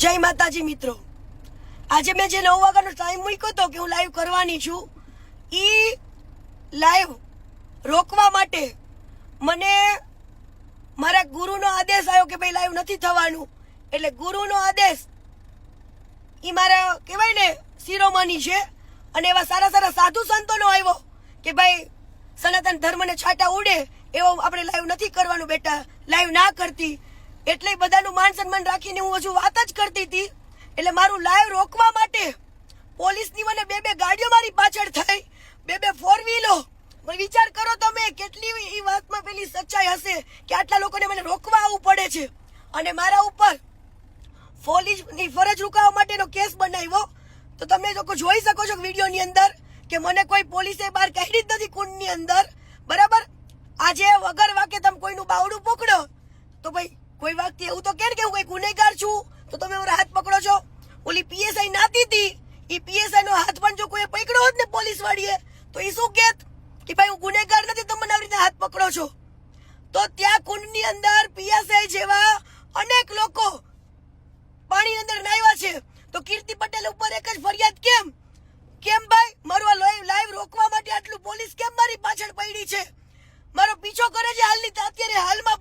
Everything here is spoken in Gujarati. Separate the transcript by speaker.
Speaker 1: જય માતાજી મિત્રો, આજે મેં જે 9 વાગ્યાનો ટાઈમ મૂક્યો હતો કે હું લાઈવ કરવાની છું, ઈ લાઈવ રોકવા માટે મને મારા ગુરુનો આદેશ આવ્યો કે ભાઈ લાઈવ નથી થવાનું. એટલે ગુરુનો આદેશ ઈ મારા કહેવાય ને શિરોમણી છે. અને એવા સારા સારા સાધુ સંતોનો આવ્યો કે ભાઈ સનાતન ધર્મને છાંટા ઉડે એવો આપણે લાઈવ નથી કરવાનું બેટા, લાઈવ ના કરતી. એટલે બધાનું માન સન્માન રાખીને હું હજુ વાત જ કરતી હતી. એટલે મારું લાઈવ રોકવા માટે પોલીસની મને બે ગાડીઓ મારી પાછળ થઈ, બે ફોર વ્હીલો. વિચાર કરો તમે કેટલી એ વાતમાં પેલી સચ્ચાઈ હશે કે આટલા લોકોને મને રોકવા આવવું પડે છે. અને મારા ઉપર પોલીસની ફરજ રૂકાવવા માટેનો કેસ બનાવ્યો. તો તમે લોકો જોઈ શકો છો વિડીયોની અંદર કે મને કોઈ પોલીસે બહાર કાઢી જ નથી કુંડની અંદર, બરાબર. આજે વગર વાકે તમે કોઈનું બાવડું પકડો તો ભાઈ કોઈ વ્યક્તિ એવું તો કે હું કોઈ ગુનેગાર છું તો તમે મારા હાથ પકડો છો. ઓલી પીએસઆઈ નાતી હતી, એ પીએસઆઈ નો હાથ પણ જો કોઈ પકડ્યો હોત ને પોલીસ વાળીએ તો એ શું કહેત કે ભાઈ હું ગુનેગાર નથી, તમે મને આવી રીતે હાથ પકડો છો. તો ત્યાં કુંડની અંદર પીએસઆઈ જેવા અનેક લોકો પાણી અંદર નાહ્યા છે. તો કીર્તિ પટેલ ઉપર એક જ ફરિયાદ કેમ ભાઈ મારું લાઈવ રોકવા માટે આટલું પોલીસ કેમ મારી પાછળ પડી છે, મારો પીછો કરે છે હાલની અત્યારે હાલમાં